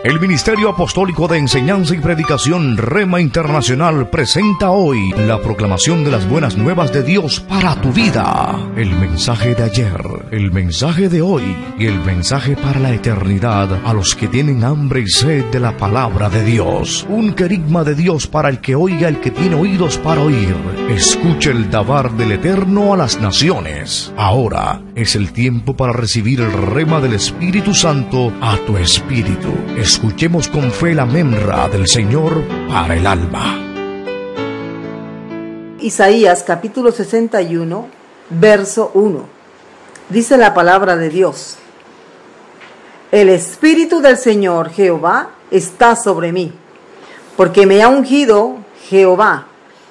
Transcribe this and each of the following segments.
El Ministerio Apostólico de Enseñanza y Predicación Rema Internacional presenta hoy la proclamación de las buenas nuevas de Dios para tu vida. El mensaje de ayer, el mensaje de hoy y el mensaje para la eternidad a los que tienen hambre y sed de la palabra de Dios. Un querigma de Dios para el que oiga, el que tiene oídos para oír. Escuche el dabar del Eterno a las naciones. Ahora es el tiempo para recibir el rema del Espíritu Santo a tu espíritu. Escuchemos con fe la memra del Señor para el alma. Isaías capítulo 61, verso 1. Dice la palabra de Dios: El Espíritu del Señor Jehová está sobre mí, porque me ha ungido Jehová,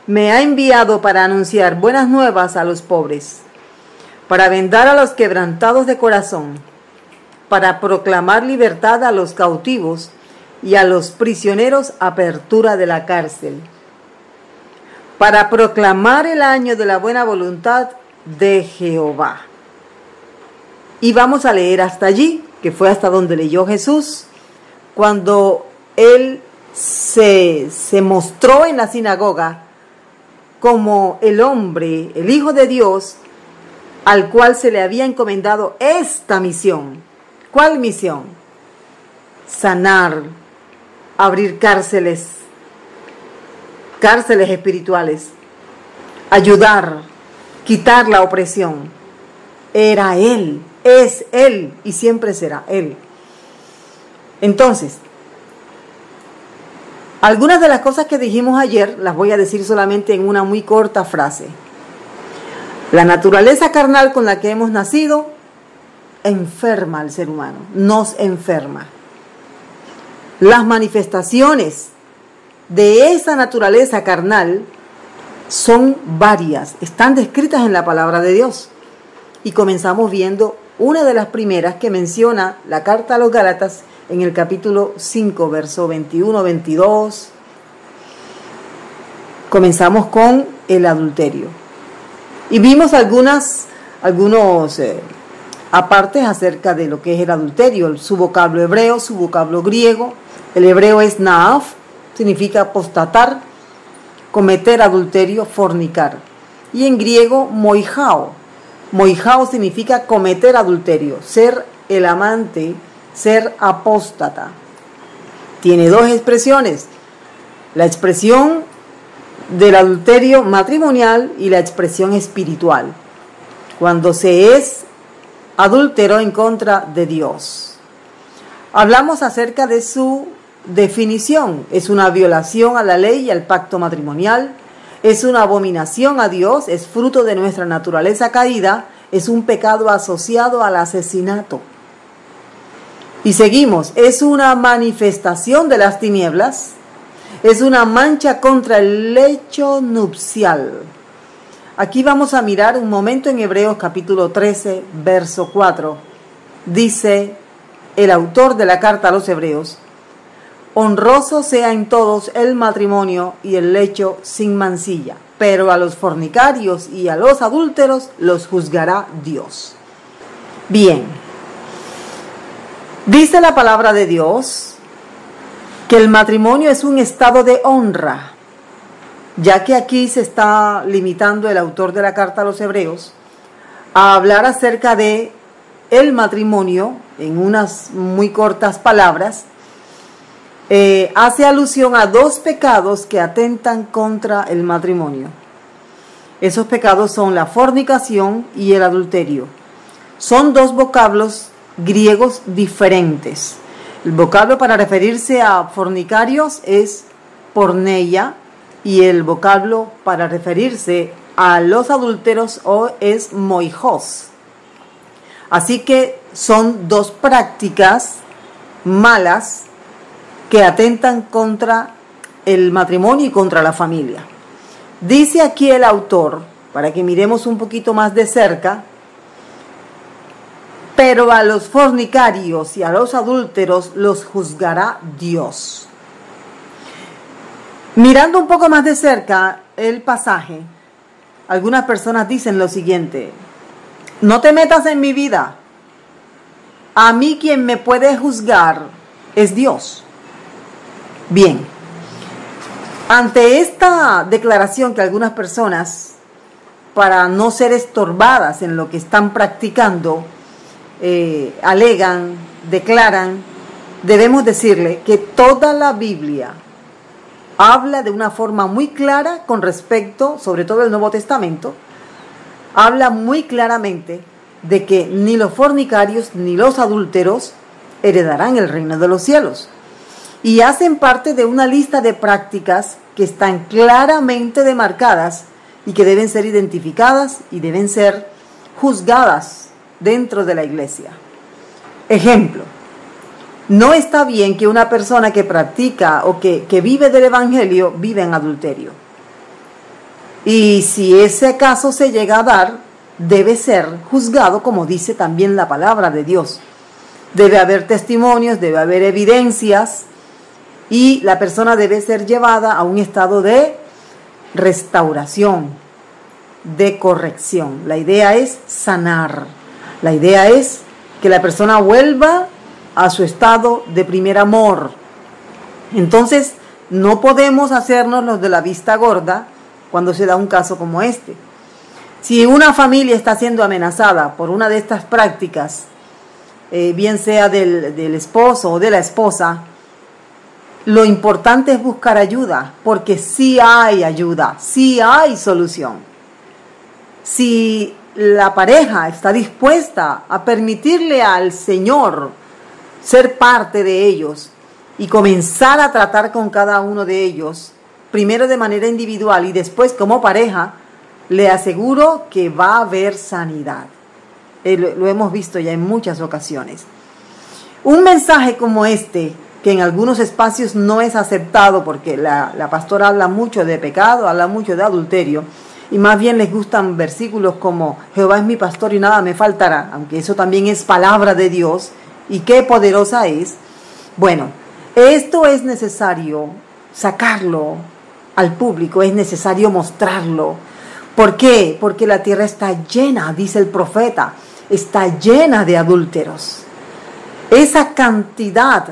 me ha enviado para anunciar buenas nuevas a los pobres, para vendar a los quebrantados de corazón, para proclamar libertad a los cautivos y a los prisioneros apertura de la cárcel, para proclamar el año de la buena voluntad de Jehová. Y vamos a leer hasta allí, que fue hasta donde leyó Jesús, cuando Él se mostró en la sinagoga como el hombre, el Hijo de Dios, al cual se le había encomendado esta misión. ¿Cuál misión? Sanar, abrir cárceles espirituales, ayudar, quitar la opresión. Era Él, es Él y siempre será Él. Entonces, algunas de las cosas que dijimos ayer las voy a decir solamente en una muy corta frase. La naturaleza carnal con la que hemos nacido enferma al ser humano, nos enferma. Las manifestaciones de esa naturaleza carnal son varias, están descritas en la palabra de Dios. Y comenzamos viendo una de las primeras que menciona la carta a los Gálatas en el capítulo 5, verso 21-22. Comenzamos con el adulterio. Y vimos algunos apartes acerca de lo que es el adulterio, su vocablo hebreo, su vocablo griego. El hebreo es naaf, significa apostatar, cometer adulterio, fornicar. Y en griego, moijao. Moijao significa cometer adulterio, ser el amante, ser apóstata. Tiene dos expresiones: la expresión del adulterio matrimonial y la expresión espiritual, cuando se es adúltero en contra de Dios. Hablamos acerca de su definición: es una violación a la ley y al pacto matrimonial, es una abominación a Dios, es fruto de nuestra naturaleza caída, es un pecado asociado al asesinato. Y seguimos: es una manifestación de las tinieblas, es una mancha contra el lecho nupcial. Aquí vamos a mirar un momento en Hebreos capítulo 13, verso 4. Dice el autor de la carta a los Hebreos: honroso sea en todos el matrimonio y el lecho sin mancilla, pero a los fornicarios y a los adúlteros los juzgará Dios. Bien, dice la palabra de Dios que el matrimonio es un estado de honra, ya que aquí se está limitando el autor de la carta a los Hebreos a hablar acerca de el matrimonio en unas muy cortas palabras. Hace alusión a dos pecados que atentan contra el matrimonio. Esos pecados son la fornicación y el adulterio. Son dos vocablos griegos diferentes. El vocablo para referirse a fornicarios es porneia, y el vocablo para referirse a los adúlteros es moijos. Así que son dos prácticas malas que atentan contra el matrimonio y contra la familia. Dice aquí el autor, para que miremos un poquito más de cerca: pero a los fornicarios y a los adúlteros los juzgará Dios. Mirando un poco más de cerca el pasaje, algunas personas dicen lo siguiente: no te metas en mi vida, a mí quien me puede juzgar es Dios. Bien, ante esta declaración que algunas personas, para no ser estorbadas en lo que están practicando, alegan, declaran, debemos decirle que toda la Biblia habla de una forma muy clara con respecto, sobre todo el Nuevo Testamento, habla muy claramente de que ni los fornicarios ni los adúlteros heredarán el reino de los cielos. Y hacen parte de una lista de prácticas que están claramente demarcadas y que deben ser identificadas y deben ser juzgadas dentro de la iglesia. Ejemplo, no está bien que una persona que practica o que vive del evangelio vive en adulterio. Y si ese caso se llega a dar, debe ser juzgado como dice también la palabra de Dios. Debe haber testimonios, debe haber evidencias y la persona debe ser llevada a un estado de restauración, de corrección. La idea es sanar. La idea es que la persona vuelva a su estado de primer amor. Entonces, no podemos hacernos los de la vista gorda cuando se da un caso como este. Si una familia está siendo amenazada por una de estas prácticas, bien sea del esposo o de la esposa, lo importante es buscar ayuda, porque sí hay ayuda, sí hay solución. Si la pareja está dispuesta a permitirle al Señor ser parte de ellos y comenzar a tratar con cada uno de ellos, primero de manera individual y después como pareja, le aseguro que va a haber sanidad. Lo hemos visto ya en muchas ocasiones. Un mensaje como este, que en algunos espacios no es aceptado porque la pastora habla mucho de pecado, habla mucho de adulterio, y más bien les gustan versículos como Jehová es mi pastor y nada me faltará, aunque eso también es palabra de Dios, y qué poderosa es. Bueno, esto es necesario sacarlo al público, es necesario mostrarlo. ¿Por qué? Porque la tierra está llena, dice el profeta, está llena de adúlteros. Esa cantidad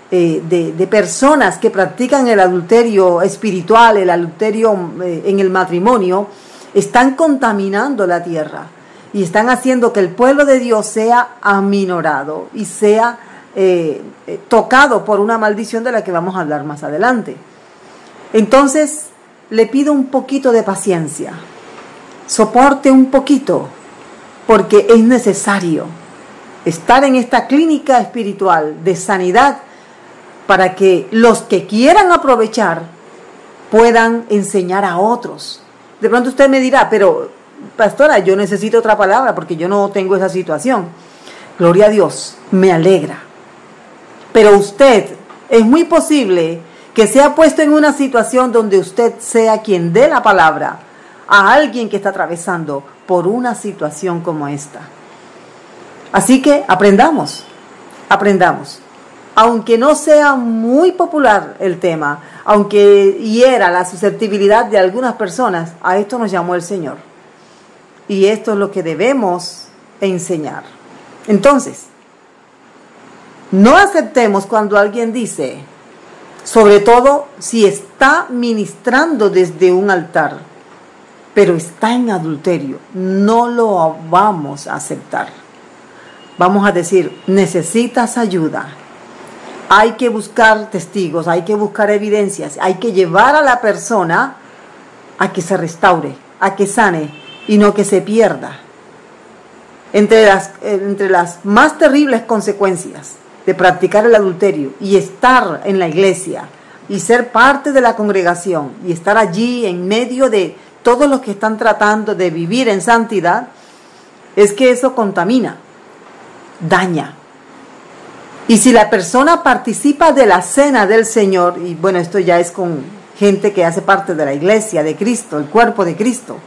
de personas que practican el adulterio espiritual, el adulterio en el matrimonio, están contaminando la tierra y están haciendo que el pueblo de Dios sea aminorado y sea tocado por una maldición de la que vamos a hablar más adelante. Entonces, le pido un poquito de paciencia, soporte un poquito, porque es necesario estar en esta clínica espiritual de sanidad para que los que quieran aprovechar puedan enseñar a otros. De pronto usted me dirá, pero pastora, yo necesito otra palabra porque yo no tengo esa situación. Gloria a Dios, me alegra. Pero usted, es muy posible que sea puesto en una situación donde usted sea quien dé la palabra a alguien que está atravesando por una situación como esta. Así que aprendamos. Aunque no sea muy popular el tema, aunque hiera la susceptibilidad de algunas personas, a esto nos llamó el Señor. Y esto es lo que debemos enseñar. Entonces, no aceptemos cuando alguien dice, sobre todo si está ministrando desde un altar, pero está en adulterio, no lo vamos a aceptar. Vamos a decir, necesitas ayuda. Hay que buscar testigos, hay que buscar evidencias, hay que llevar a la persona a que se restaure, a que sane y no que se pierda. Entre las más terribles consecuencias de practicar el adulterio y estar en la iglesia y ser parte de la congregación y estar allí en medio de todos los que están tratando de vivir en santidad, es que eso contamina, daña. Y si la persona participa de la cena del Señor, y bueno, esto ya es con gente que hace parte de la iglesia de Cristo, el cuerpo de Cristo,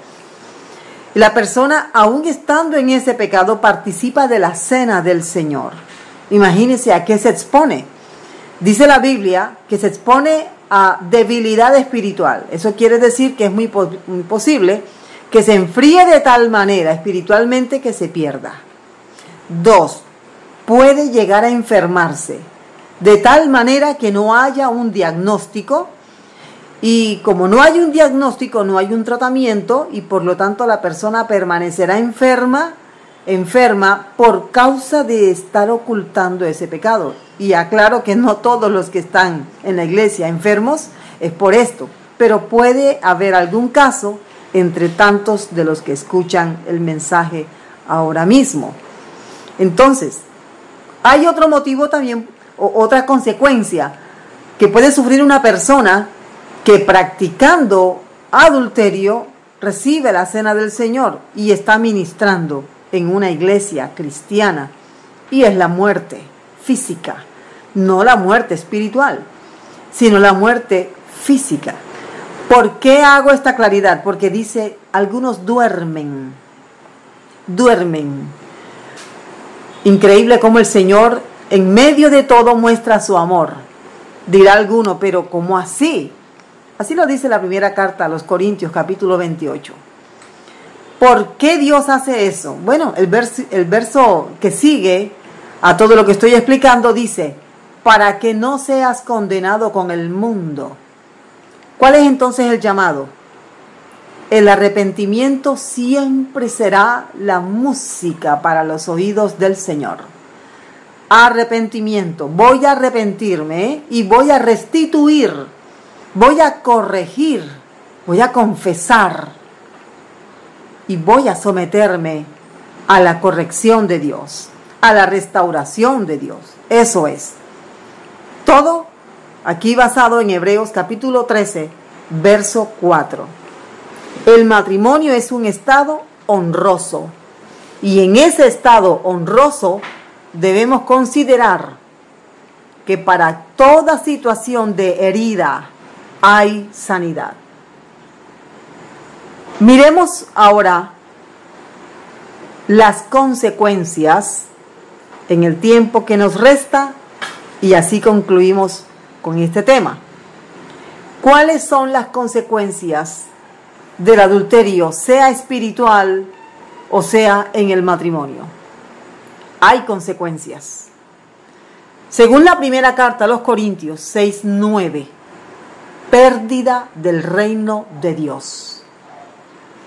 y la persona, aún estando en ese pecado, participa de la cena del Señor. Imagínense a qué se expone. Dice la Biblia que se expone a debilidad espiritual. Eso quiere decir que es muy posible que se enfríe de tal manera espiritualmente que se pierda. 2, puede llegar a enfermarse de tal manera que no haya un diagnóstico, y como no hay un diagnóstico, no hay un tratamiento, y por lo tanto la persona permanecerá enferma por causa de estar ocultando ese pecado. Y aclaro que no todos los que están en la iglesia enfermos es por esto, pero puede haber algún caso entre tantos de los que escuchan el mensaje ahora mismo. Entonces, hay otro motivo también, otra consecuencia que puede sufrir una persona que practicando adulterio recibe la cena del Señor y está ministrando en una iglesia cristiana, y es la muerte física, no la muerte espiritual, sino la muerte física. ¿Por qué hago esta claridad? Porque dice, algunos duermen. Increíble cómo el Señor en medio de todo muestra su amor. Dirá alguno, pero ¿cómo así? Así lo dice la primera carta a los Corintios, capítulo 28. ¿Por qué Dios hace eso? Bueno, el verso que sigue a todo lo que estoy explicando dice, para que no seas condenado con el mundo. ¿Cuál es entonces el llamado? El arrepentimiento siempre será la música para los oídos del Señor. Arrepentimiento. Voy a arrepentirme y voy a restituir, voy a corregir, voy a confesar y voy a someterme a la corrección de Dios, a la restauración de Dios. Eso es. Todo aquí basado en Hebreos capítulo 13, verso 4. El matrimonio es un estado honroso, y en ese estado honroso debemos considerar que para toda situación de herida hay sanidad. Miremos ahora las consecuencias en el tiempo que nos resta, y así concluimos con este tema. ¿Cuáles son las consecuencias del adulterio, sea espiritual o sea en el matrimonio? Hay consecuencias. Según la primera carta a los Corintios 6:9, pérdida del reino de Dios.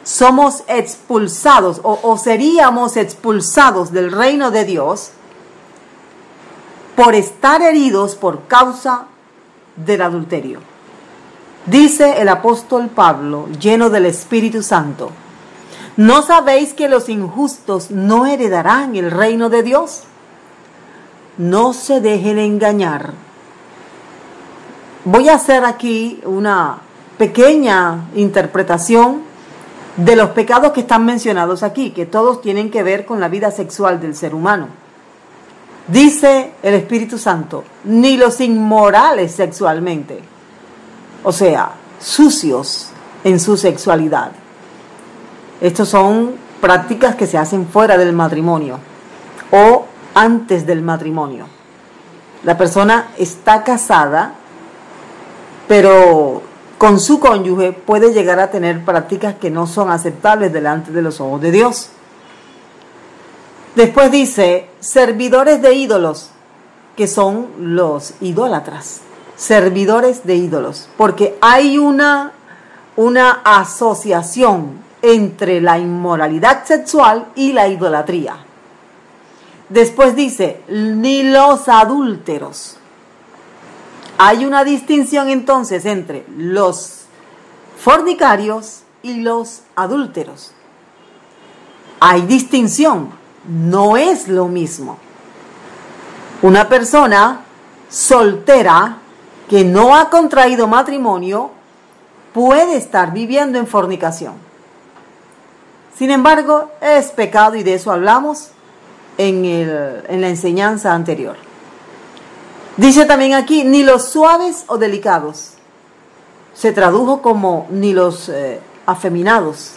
Somos expulsados o seríamos expulsados del reino de Dios por estar heridos por causa del adulterio. Dice el apóstol Pablo, lleno del Espíritu Santo, ¿no sabéis que los injustos no heredarán el reino de Dios? No se dejen engañar. Voy a hacer aquí una pequeña interpretación de los pecados que están mencionados aquí, que todos tienen que ver con la vida sexual del ser humano. Dice el Espíritu Santo, ni los inmorales sexualmente, o sea, sucios en su sexualidad. Estas son prácticas que se hacen fuera del matrimonio o antes del matrimonio. La persona está casada, pero con su cónyuge puede llegar a tener prácticas que no son aceptables delante de los ojos de Dios. Después dice, servidores de ídolos, que son los idólatras. Servidores de ídolos, porque hay una asociación entre la inmoralidad sexual y la idolatría. Después dice, ni los adúlteros. Hay una distinción entonces entre los fornicarios y los adúlteros. Hay distinción, no es lo mismo. Una persona soltera que no ha contraído matrimonio puede estar viviendo en fornicación. Sin embargo, es pecado, y de eso hablamos en la enseñanza anterior. Dice también aquí, ni los suaves o delicados. Se tradujo como ni los afeminados.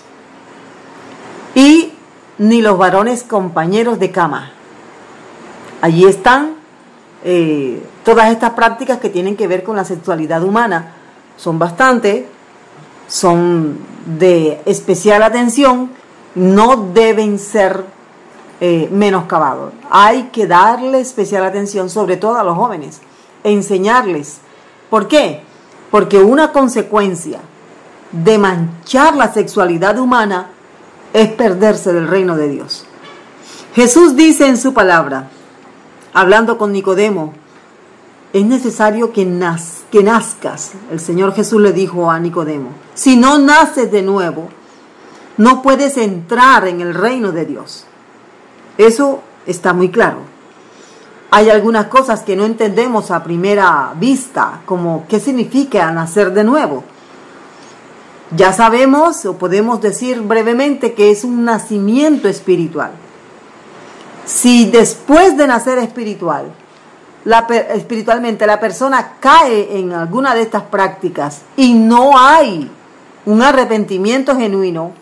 Y ni los varones compañeros de cama. Allí están todas estas prácticas que tienen que ver con la sexualidad humana. Son bastante, son de especial atención, no deben ser menoscabados. Hay que darle especial atención, sobre todo a los jóvenes, enseñarles. ¿Por qué? Porque una consecuencia de manchar la sexualidad humana es perderse del reino de Dios. Jesús dice en su palabra, hablando con Nicodemo, es necesario que nazcas. El Señor Jesús le dijo a Nicodemo, si no naces de nuevo, no puedes entrar en el reino de Dios. Eso está muy claro. Hay algunas cosas que no entendemos a primera vista, como qué significa nacer de nuevo. Ya sabemos o podemos decir brevemente que es un nacimiento espiritual. Si después de nacer espiritualmente la persona cae en alguna de estas prácticas y no hay un arrepentimiento genuino,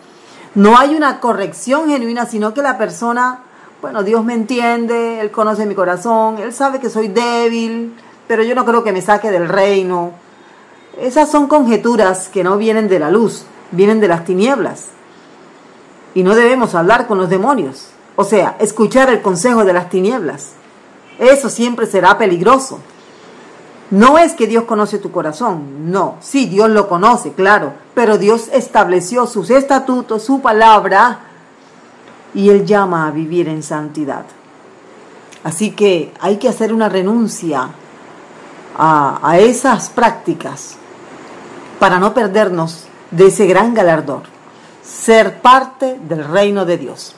no hay una corrección genuina, sino que la persona, bueno, Dios me entiende, Él conoce mi corazón, Él sabe que soy débil, pero yo no creo que me saque del reino. Esas son conjeturas que no vienen de la luz, vienen de las tinieblas. Y no debemos hablar con los demonios, o sea, escuchar el consejo de las tinieblas. Eso siempre será peligroso. No es que Dios conoce tu corazón, no. Sí, Dios lo conoce, claro, pero Dios estableció sus estatutos, su palabra, y Él llama a vivir en santidad. Así que hay que hacer una renuncia a esas prácticas para no perdernos de ese gran galardón, ser parte del reino de Dios.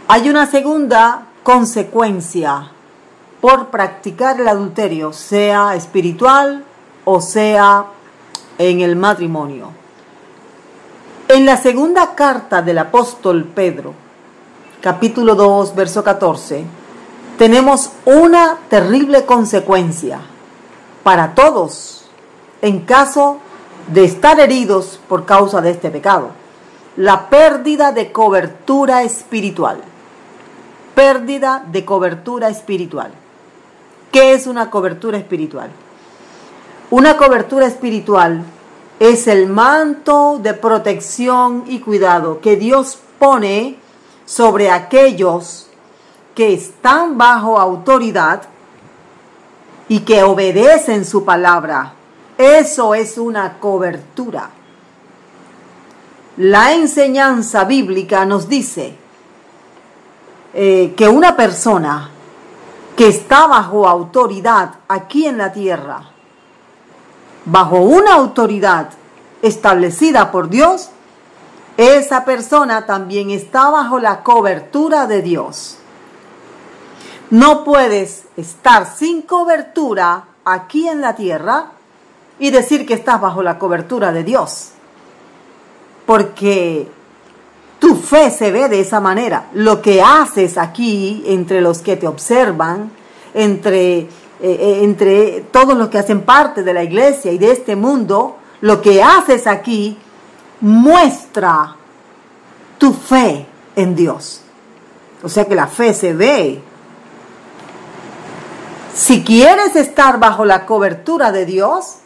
Hay una segunda consecuencia por practicar el adulterio, sea espiritual o sea en el matrimonio. En la segunda carta del apóstol Pedro, capítulo 2, verso 14, tenemos una terrible consecuencia para todos en caso de estar heridos por causa de este pecado: la pérdida de cobertura espiritual. Pérdida de cobertura espiritual. ¿Qué es una cobertura espiritual? Una cobertura espiritual es el manto de protección y cuidado que Dios pone sobre aquellos que están bajo autoridad y que obedecen su palabra. Eso es una cobertura. La enseñanza bíblica nos dice que una persona que está bajo autoridad aquí en la tierra, bajo una autoridad establecida por Dios, esa persona también está bajo la cobertura de Dios. No puedes estar sin cobertura aquí en la tierra y decir que estás bajo la cobertura de Dios, porque tu fe se ve de esa manera. Lo que haces aquí entre los que te observan, entre todos los que hacen parte de la iglesia y de este mundo, lo que haces aquí muestra tu fe en Dios. O sea que la fe se ve. Si quieres estar bajo la cobertura de Dios,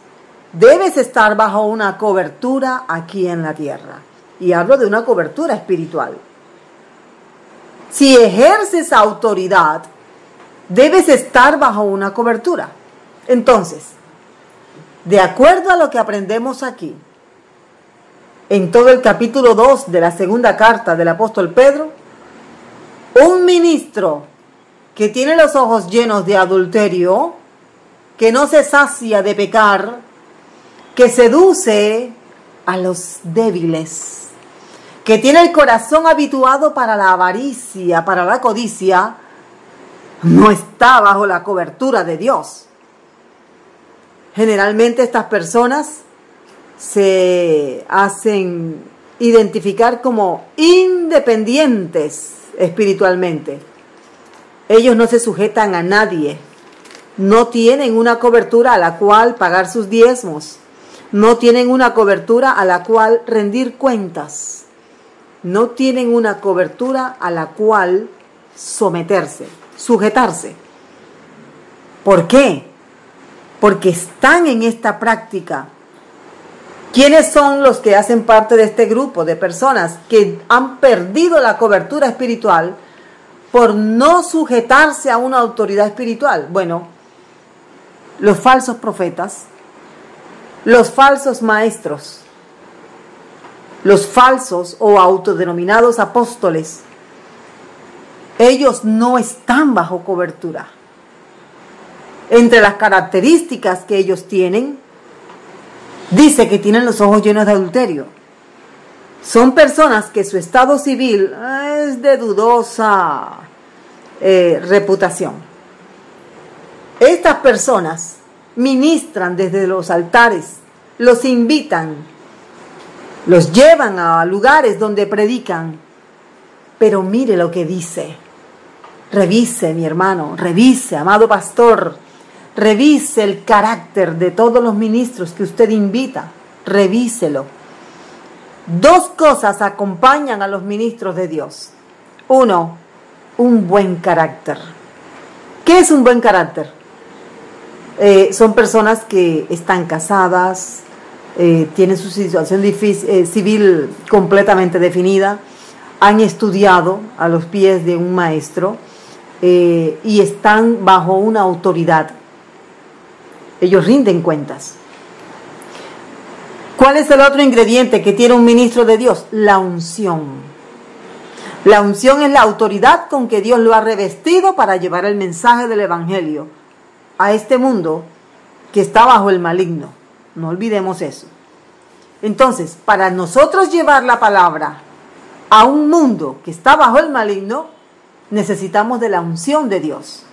debes estar bajo una cobertura aquí en la tierra. Y hablo de una cobertura espiritual. Si ejerces autoridad, debes estar bajo una cobertura. Entonces, de acuerdo a lo que aprendemos aquí, en todo el capítulo 2 de la segunda carta del apóstol Pedro, un ministro que tiene los ojos llenos de adulterio, que no se sacia de pecar, que seduce a los débiles, que tiene el corazón habituado para la avaricia, para la codicia, no está bajo la cobertura de Dios. Generalmente estas personas se hacen identificar como independientes espiritualmente. Ellos no se sujetan a nadie, no tienen una cobertura a la cual pagar sus diezmos, no tienen una cobertura a la cual rendir cuentas, no tienen una cobertura a la cual someterse, sujetarse. ¿Por qué? Porque están en esta práctica. ¿Quiénes son los que hacen parte de este grupo de personas que han perdido la cobertura espiritual por no sujetarse a una autoridad espiritual? Bueno, los falsos profetas, los falsos maestros, los falsos o autodenominados apóstoles, ellos no están bajo cobertura. Entre las características que ellos tienen, dice que tienen los ojos llenos de adulterio. Son personas que su estado civil es de dudosa reputación. Estas personas ministran desde los altares, los invitan, los llevan a lugares donde predican. Pero mire lo que dice. Revise, mi hermano, revise, amado pastor, revise el carácter de todos los ministros que usted invita. Revíselo. Dos cosas acompañan a los ministros de Dios. Uno, un buen carácter. ¿Qué es un buen carácter? Son personas que están casadas, tienen su situación civil completamente definida, han estudiado a los pies de un maestro y están bajo una autoridad. Ellos rinden cuentas. ¿Cuál es el otro ingrediente que tiene un ministro de Dios? La unción. La unción es la autoridad con que Dios lo ha revestido para llevar el mensaje del Evangelio a este mundo que está bajo el maligno. No olvidemos eso. Entonces, para nosotros llevar la palabra a un mundo que está bajo el maligno, necesitamos de la unción de Dios.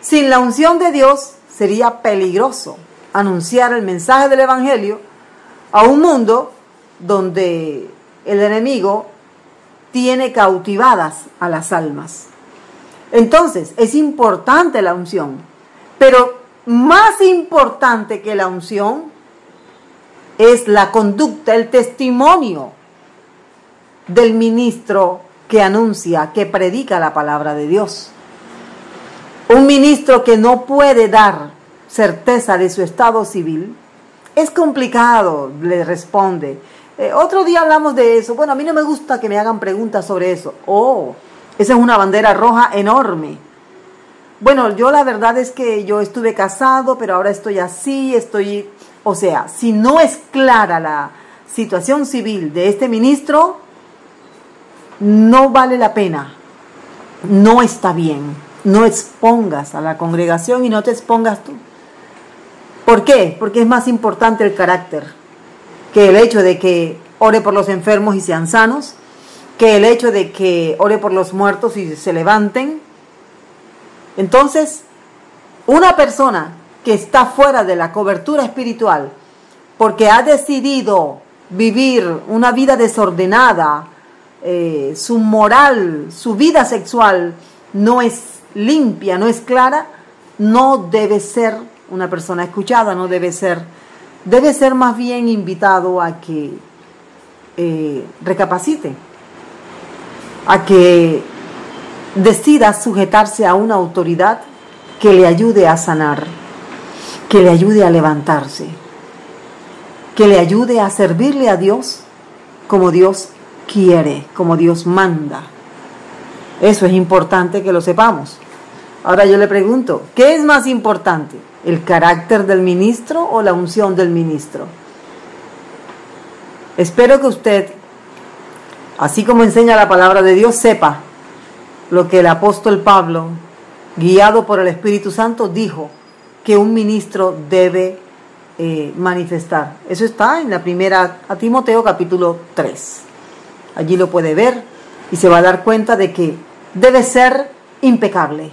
Sin la unción de Dios sería peligroso anunciar el mensaje del Evangelio a un mundo donde el enemigo tiene cautivadas a las almas. Entonces, es importante la unción, pero más importante que la unción es la conducta, el testimonio del ministro que anuncia, que predica la palabra de Dios. Un ministro que no puede dar certeza de su estado civil, es complicado, le responde. Otro día hablamos de eso. Bueno, a mí no me gusta que me hagan preguntas sobre eso. Oh, esa es una bandera roja enorme. Bueno, yo la verdad es que yo estuve casado, pero ahora estoy así, O sea, si no es clara la situación civil de este ministro, no vale la pena. No está bien. No expongas a la congregación y no te expongas tú. ¿Por qué? Porque es más importante el carácter que el hecho de que ore por los enfermos y sean sanos, que el hecho de que ore por los muertos y se levanten. Entonces, una persona que está fuera de la cobertura espiritual porque ha decidido vivir una vida desordenada, su moral, su vida sexual no es limpia, no es clara, no debe ser una persona escuchada, no debe ser, debe ser más bien invitado a que recapacite, a que decida sujetarse a una autoridad que le ayude a sanar, que le ayude a levantarse, que le ayude a servirle a Dios como Dios quiere, como Dios manda. Eso es importante que lo sepamos. Ahora yo le pregunto, ¿qué es más importante? ¿El carácter del ministro o la unción del ministro? Espero que usted, así como enseña la palabra de Dios, sepa lo que el apóstol Pablo, guiado por el Espíritu Santo, dijo que un ministro debe manifestar. Eso está en la primera a Timoteo capítulo 3. Allí lo puede ver y se va a dar cuenta de que debe ser impecable.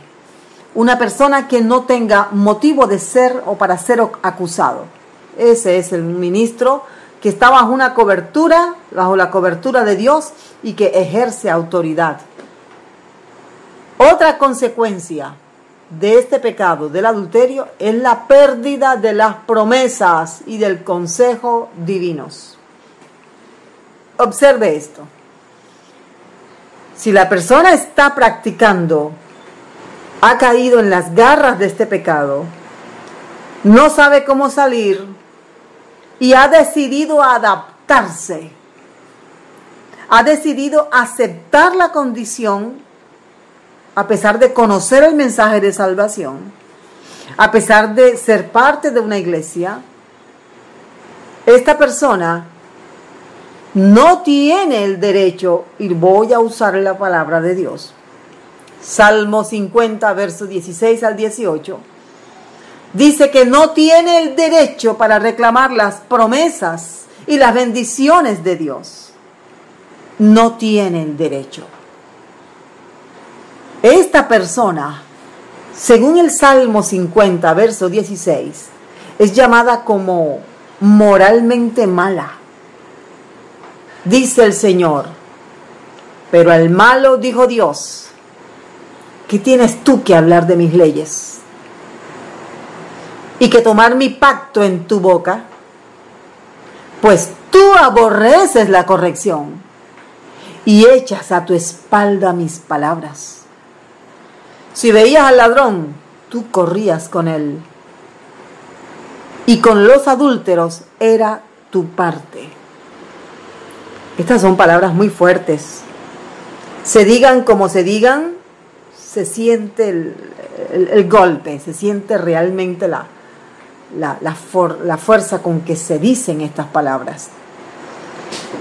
Una persona que no tenga motivo de ser o para ser acusado. Ese es el ministro que está bajo una cobertura, bajo la cobertura de Dios y que ejerce autoridad. Otra consecuencia de este pecado del adulterio es la pérdida de las promesas y del consejo divinos. Observe esto. Si la persona está practicando, ha caído en las garras de este pecado, no sabe cómo salir y ha decidido adaptarse, ha decidido aceptar la condición a pesar de conocer el mensaje de salvación, A pesar de ser parte de una iglesia, esta persona no tiene el derecho, y voy a usar la palabra de Dios. Salmo 50, versos 16 al 18. Dice que no tiene el derecho para reclamar las promesas y las bendiciones de Dios. No tiene el derecho. Esta persona, según el Salmo 50, verso 16, es llamada como moralmente mala. Dice el Señor, pero al malo dijo Dios, ¿qué tienes tú que hablar de mis leyes? Y que tomar mi pacto en tu boca, pues tú aborreces la corrección y echas a tu espalda mis palabras. Si veías al ladrón, tú corrías con él, y con los adúlteros era tu parte. Estas son palabras muy fuertes. Se digan como se digan, se siente el golpe, se siente realmente la fuerza con que se dicen estas palabras.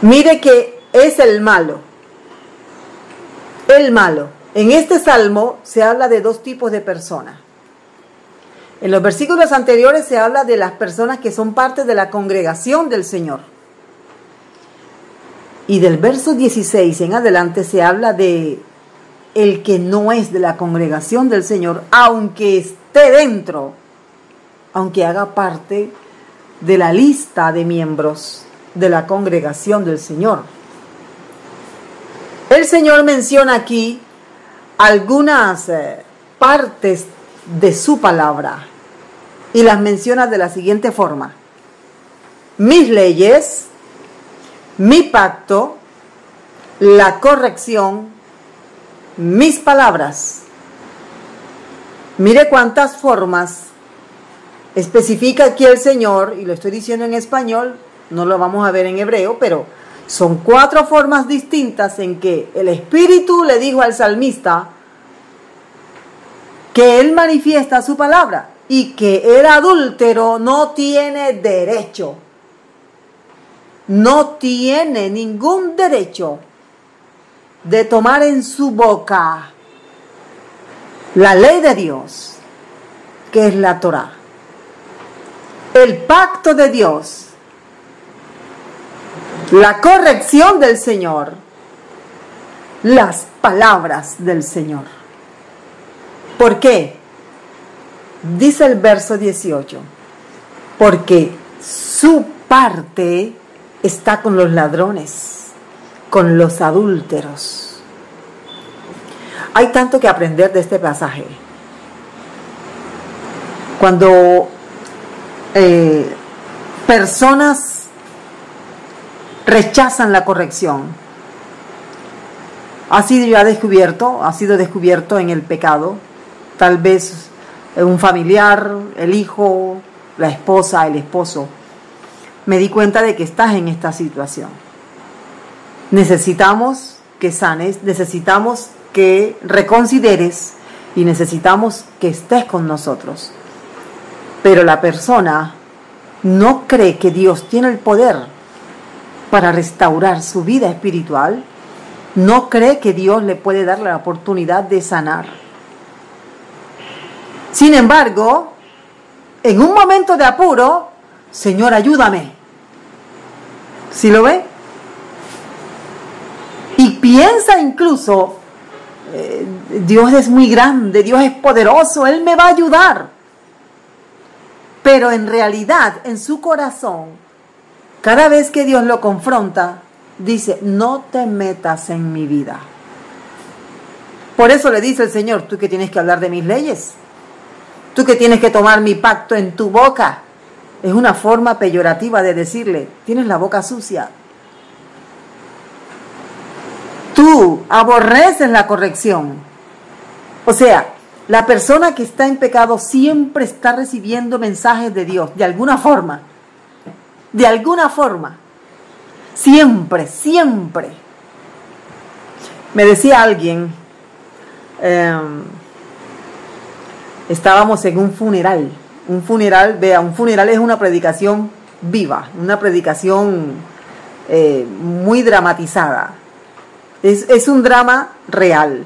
Mire que es el malo. El malo. En este salmo se habla de dos tipos de personas. En los versículos anteriores se habla de las personas que son parte de la congregación del Señor. Y del verso 16 en adelante se habla de el que no es de la congregación del Señor, aunque esté dentro, aunque haga parte de la lista de miembros de la congregación del Señor. El Señor menciona aquí algunas partes de su palabra y las menciona de la siguiente forma: mis leyes, mi pacto, la corrección, mis palabras. Mire cuántas formas especifica aquí el Señor, y lo estoy diciendo en español, no lo vamos a ver en hebreo, pero son 4 formas distintas en que el Espíritu le dijo al salmista que él manifiesta su palabra y que el adúltero no tiene derecho. No tiene ningún derecho de tomar en su boca la ley de Dios, que es la Torá, el pacto de Dios, la corrección del Señor, las palabras del Señor. ¿Por qué? Dice el verso 18, porque su parte está con los ladrones, con los adúlteros. Hay tanto que aprender de este pasaje. Cuando personas rechazan la corrección, ha sido descubierto en el pecado, tal vez un familiar, el hijo, la esposa, el esposo. Me di cuenta de que estás en esta situación. Necesitamos que sanes, necesitamos que reconsideres y necesitamos que estés con nosotros. Pero la persona no cree que Dios tiene el poder para restaurar su vida espiritual, no cree que Dios le puede dar la oportunidad de sanar. Sin embargo, en un momento de apuro, Señor, ayúdame. ¿Sí lo ve? Y piensa incluso, Dios es muy grande, Dios es poderoso, Él me va a ayudar. Pero en realidad, en su corazón, cada vez que Dios lo confronta, dice, no te metas en mi vida. Por eso le dice el Señor, tú que tienes que hablar de mis leyes, tú que tienes que tomar mi pacto en tu boca. Es una forma peyorativa de decirle, tienes la boca sucia. Tú aborreces la corrección. O sea, la persona que está en pecado siempre está recibiendo mensajes de Dios, de alguna forma. De alguna forma. Siempre, siempre. Me decía alguien, estábamos en un funeral. Un funeral, vea, un funeral es una predicación viva, una predicación muy dramatizada. Es un drama real,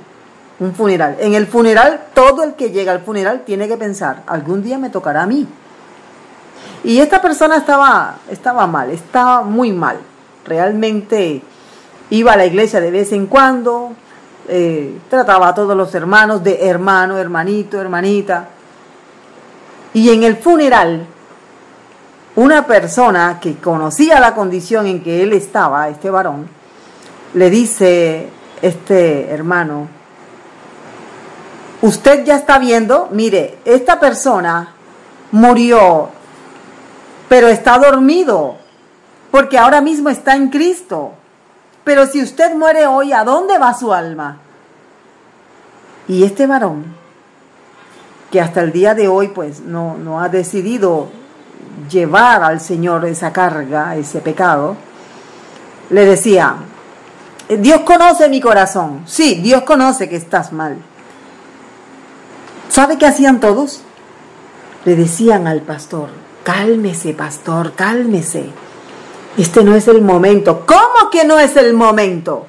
un funeral. En el funeral, todo el que llega al funeral tiene que pensar, algún día me tocará a mí. Y esta persona estaba mal, estaba muy mal. Realmente iba a la iglesia de vez en cuando, trataba a todos los hermanos de hermano, hermanito, hermanita. Y en el funeral, una persona que conocía la condición en que él estaba, este varón, le dice, este hermano, usted ya está viendo, mire, esta persona murió, pero está dormido, porque ahora mismo está en Cristo. Pero si usted muere hoy, ¿a dónde va su alma? Y este varón, que hasta el día de hoy pues no ha decidido llevar al Señor esa carga, ese pecado, le decía, Dios conoce mi corazón. Sí, Dios conoce que estás mal. ¿Sabe qué hacían todos? Le decían al pastor, cálmese, pastor, cálmese. Este no es el momento. ¿Cómo que no es el momento?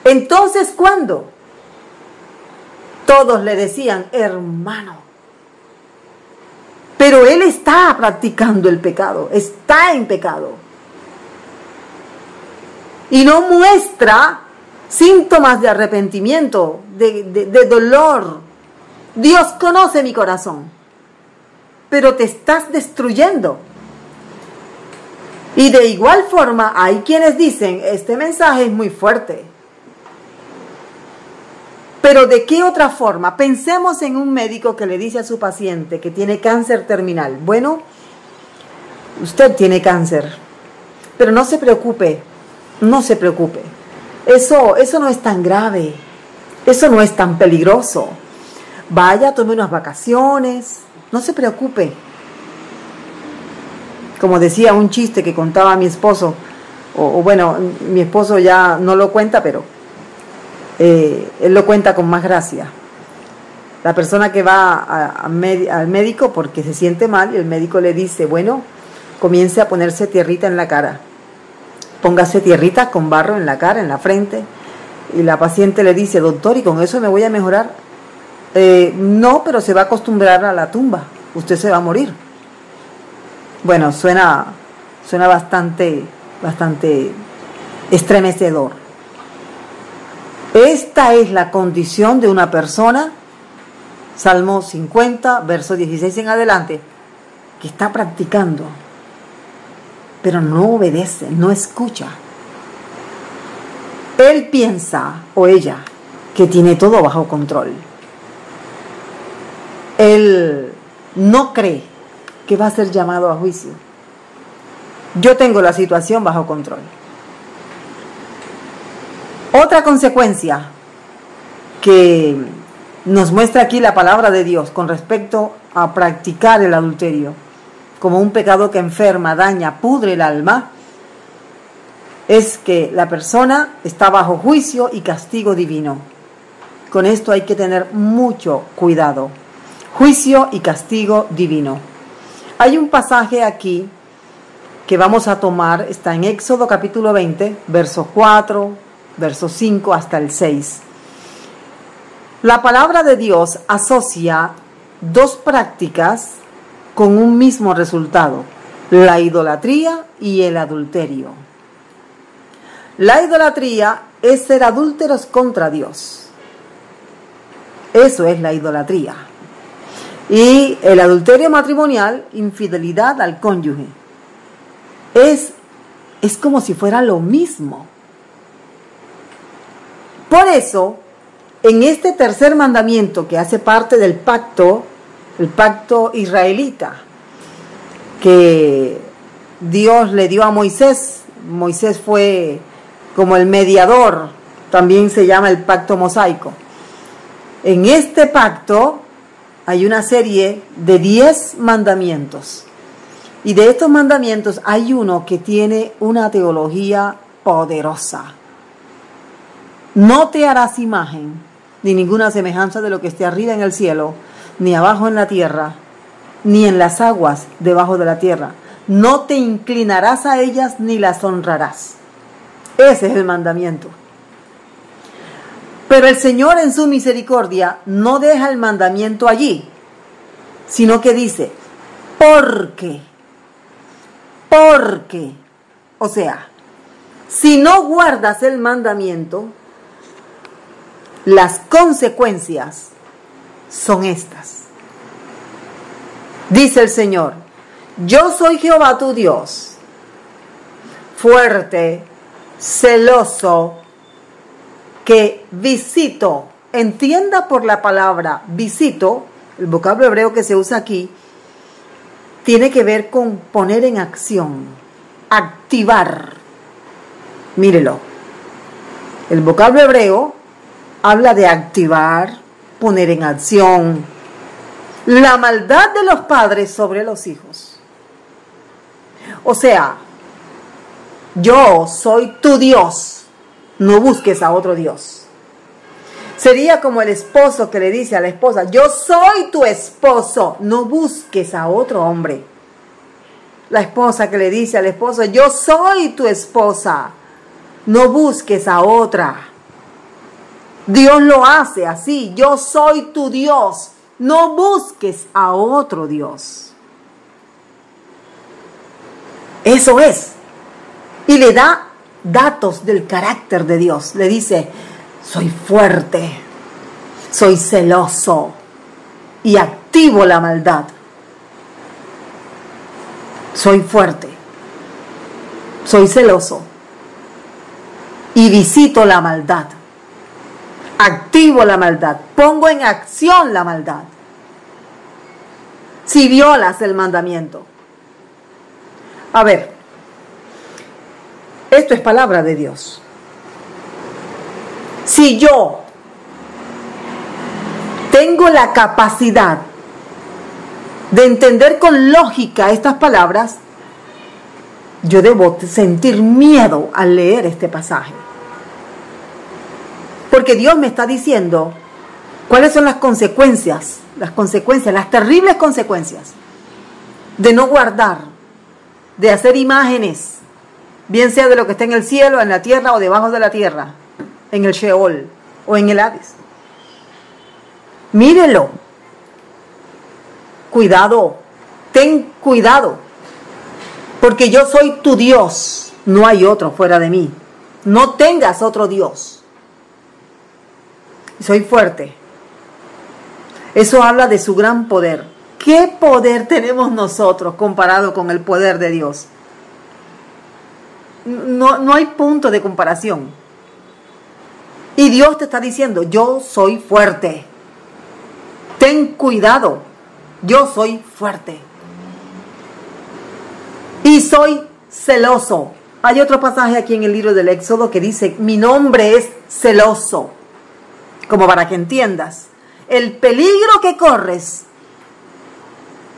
Entonces, ¿cuándo? Todos le decían, hermano. Pero él está practicando el pecado, está en pecado. Y no muestra síntomas de arrepentimiento, de dolor. Dios conoce mi corazón, pero te estás destruyendo. Y de igual forma, hay quienes dicen, este mensaje es muy fuerte. Pero ¿de qué otra forma? Pensemos en un médico que le dice a su paciente que tiene cáncer terminal. Bueno, usted tiene cáncer, pero no se preocupe, no se preocupe. Eso no es tan grave, eso no es tan peligroso. Vaya, tome unas vacaciones, no se preocupe. Como decía un chiste que contaba mi esposo, o bueno, mi esposo ya no lo cuenta, pero él lo cuenta con más gracia. La persona que va al médico porque se siente mal, y el médico le dice, bueno, comience a ponerse tierrita en la cara. Póngase tierrita con barro en la cara, en la frente. Y la paciente le dice, doctor, ¿y con eso me voy a mejorar? No, pero se va a acostumbrar a la tumba. Usted se va a morir. Bueno, suena bastante estremecedor. Esta es la condición de una persona, Salmo 50, verso 16 en adelante, que está practicando, pero no obedece, no escucha. Él piensa, o ella, que tiene todo bajo control. Él no cree que va a ser llamado a juicio. Yo tengo la situación bajo control. Otra consecuencia que nos muestra aquí la palabra de Dios con respecto a practicar el adulterio como un pecado que enferma, daña, pudre el alma, es que la persona está bajo juicio y castigo divino. Con esto hay que tener mucho cuidado. Juicio y castigo divino. Hay un pasaje aquí que vamos a tomar, está en Éxodo capítulo 20, verso 4, verso 5 hasta el 6. La palabra de Dios asocia dos prácticas con un mismo resultado, la idolatría y el adulterio. La idolatría es ser adúlteros contra Dios. Eso es la idolatría. Y el adulterio matrimonial, infidelidad al cónyuge. Es como si fuera lo mismo. Por eso, en este tercer mandamiento que hace parte del pacto, el pacto israelita, que Dios le dio a Moisés, Moisés fue como el mediador, también se llama el pacto mosaico. En este pacto hay una serie de 10 mandamientos. Y de estos mandamientos hay uno que tiene una teología poderosa. No te harás imagen ni ninguna semejanza de lo que esté arriba en el cielo, ni abajo en la tierra, ni en las aguas debajo de la tierra. No te inclinarás a ellas ni las honrarás. Ese es el mandamiento. Pero el Señor en su misericordia no deja el mandamiento allí, sino que dice, porque, o sea, si no guardas el mandamiento, las consecuencias son estas. Dice el Señor, yo soy Jehová tu Dios, fuerte, celoso, que visito. Entienda por la palabra visito, el vocablo hebreo que se usa aquí, tiene que ver con poner en acción, activar. Mírelo. El vocablo hebreo habla de activar, poner en acción. La maldad de los padres sobre los hijos. O sea, yo soy tu Dios, no busques a otro Dios. Sería como el esposo que le dice a la esposa, yo soy tu esposo, no busques a otro hombre. La esposa que le dice al esposo, yo soy tu esposa, no busques a otra. Dios lo hace así, yo soy tu Dios, no busques a otro Dios. Eso es. Y le da datos del carácter de Dios. Le dice, soy fuerte, soy celoso y activo la maldad. Soy fuerte, soy celoso y visito la maldad. Activo la maldad, pongo en acción la maldad. Si violas el mandamiento. A ver, esto es palabra de Dios. Si yo tengo la capacidad de entender con lógica estas palabras, yo debo sentir miedo al leer este pasaje. Porque Dios me está diciendo cuáles son las consecuencias, las terribles consecuencias de no guardar, de hacer imágenes, bien sea de lo que está en el cielo, en la tierra o debajo de la tierra, en el Sheol o en el Hades. Mírelo. Cuidado, ten cuidado, porque yo soy tu Dios, no hay otro fuera de mí. No tengas otro Dios. Soy fuerte. Eso habla de su gran poder. ¿Qué poder tenemos nosotros comparado con el poder de Dios? No hay punto de comparación. Y Dios te está diciendo, yo soy fuerte. Ten cuidado, yo soy fuerte. Y soy celoso. Hay otro pasaje aquí en el libro del Éxodo que dice, mi nombre es celoso. Como para que entiendas el peligro que corres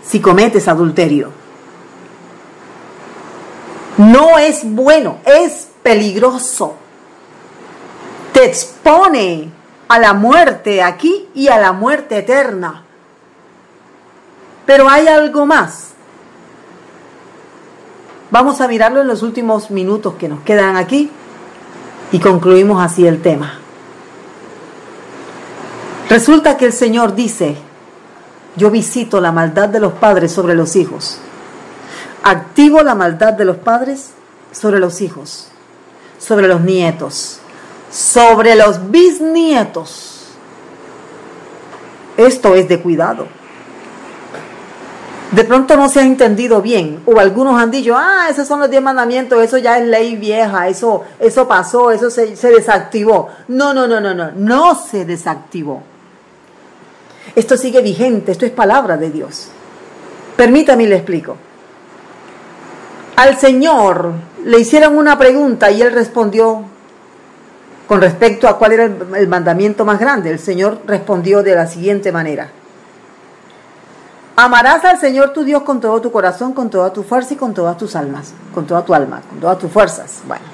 si cometes adulterio. No es bueno, es peligroso. Te expone a la muerte aquí y a la muerte eterna. Pero hay algo más. Vamos a mirarlo en los últimos minutos que nos quedan aquí y concluimos así el tema. Resulta que el Señor dice, yo visito la maldad de los padres sobre los hijos. Activo la maldad de los padres sobre los hijos, sobre los nietos, sobre los bisnietos. Esto es de cuidado. De pronto no se ha entendido bien, o algunos han dicho, esos son los 10 mandamientos, eso ya es ley vieja, eso pasó, eso se desactivó. No se desactivó. Esto sigue vigente, esto es palabra de Dios. Permítame y le explico. Al Señor le hicieron una pregunta y Él respondió con respecto a cuál era el mandamiento más grande. El Señor respondió de la siguiente manera. Amarás al Señor tu Dios con todo tu corazón, con toda tu fuerza y con todas tus almas, con toda tu alma, con todas tus fuerzas. Bueno.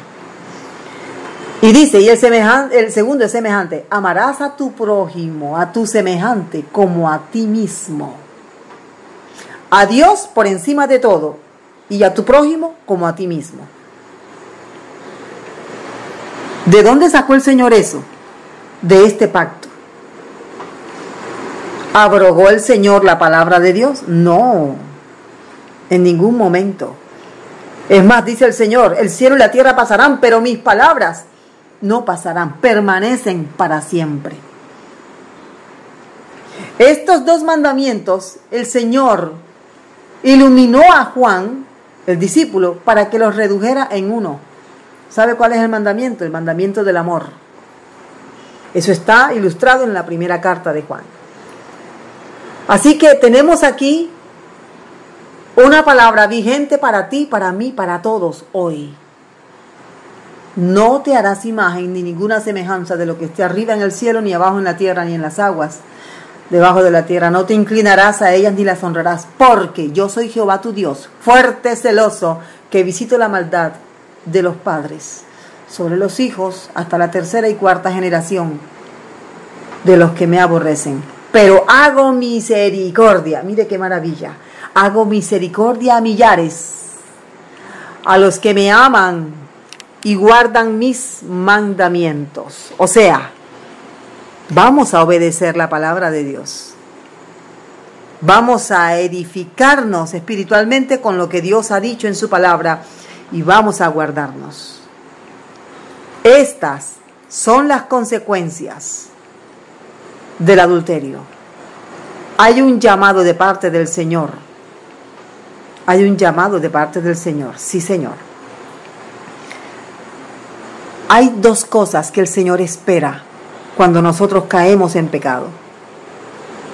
Y dice, y el segundo es semejante: amarás a tu prójimo, a tu semejante, como a ti mismo. A Dios por encima de todo, y a tu prójimo como a ti mismo. ¿De dónde sacó el Señor eso? De este pacto. ¿Abrogó el Señor la palabra de Dios? No, en ningún momento. Es más, dice el Señor, el cielo y la tierra pasarán, pero mis palabras no pasarán, permanecen para siempre. Estos dos mandamientos el Señor iluminó a Juan, el discípulo, para que los redujera en uno. ¿Sabe cuál es el mandamiento? El mandamiento del amor. Eso está ilustrado en la primera carta de Juan. Así que tenemos aquí una palabra vigente para ti, para mí, para todos hoy. No te harás imagen ni ninguna semejanza de lo que esté arriba en el cielo, ni abajo en la tierra, ni en las aguas debajo de la tierra. No te inclinarás a ellas ni las honrarás, porque yo soy Jehová tu Dios, fuerte, celoso, que visito la maldad de los padres sobre los hijos hasta la tercera y cuarta generación de los que me aborrecen. Pero hago misericordia, mire qué maravilla, hago misericordia a millares, a los que me aman y guardan mis mandamientos. O sea, vamos a obedecer la palabra de Dios. Vamos a edificarnos espiritualmente con lo que Dios ha dicho en su palabra y vamos a guardarnos. Estas son las consecuencias del adulterio. Hay un llamado de parte del Señor. Hay un llamado de parte del Señor. Sí, Señor. Hay dos cosas que el Señor espera cuando nosotros caemos en pecado.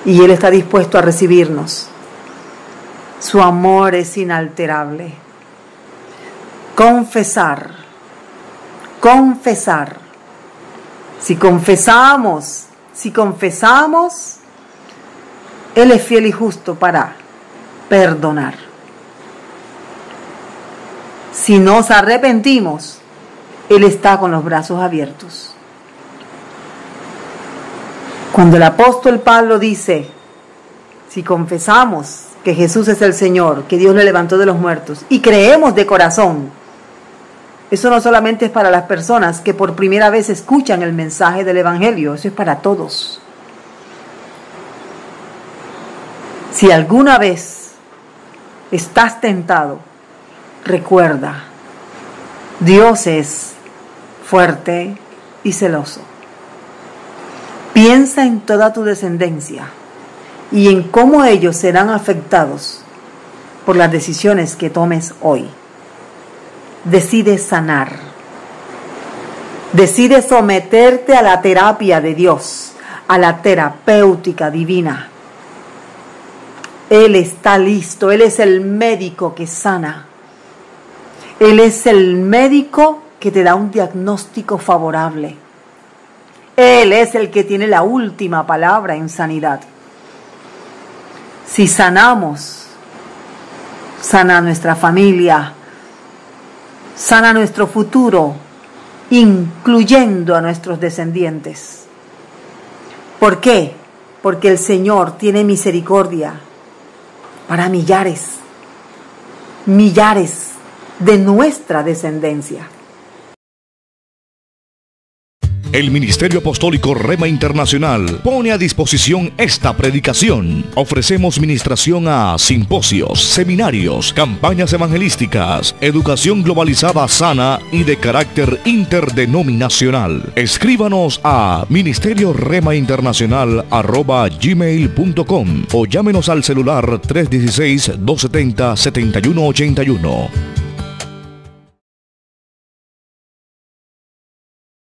Y Él está dispuesto a recibirnos. Su amor es inalterable. Confesar. Confesar. Si confesamos, Él es fiel y justo para perdonar. Si nos arrepentimos, Él está con los brazos abiertos. Cuando el apóstol Pablo dice, si confesamos que Jesús es el Señor, que Dios le levantó de los muertos, y creemos de corazón, eso no solamente es para las personas que por primera vez escuchan el mensaje del Evangelio, eso es para todos. Si alguna vez estás tentado, recuerda, Dios es fuerte y celoso. Piensa en toda tu descendencia y en cómo ellos serán afectados por las decisiones que tomes hoy. Decide sanar. Decide someterte a la terapia de Dios, a la terapéutica divina. Él está listo, Él es el médico que sana. Él es el médico que te da un diagnóstico favorable. Él es el que tiene la última palabra en sanidad. Si sanamos, sana nuestra familia, sana nuestro futuro, incluyendo a nuestros descendientes. ¿Por qué? Porque el Señor tiene misericordia para millares de nuestra descendencia. El Ministerio Apostólico Rema Internacional pone a disposición esta predicación. Ofrecemos ministración a simposios, seminarios, campañas evangelísticas, educación globalizada sana y de carácter interdenominacional. Escríbanos a ministerioremainternacional@gmail.com o llámenos al celular 316-270-7181.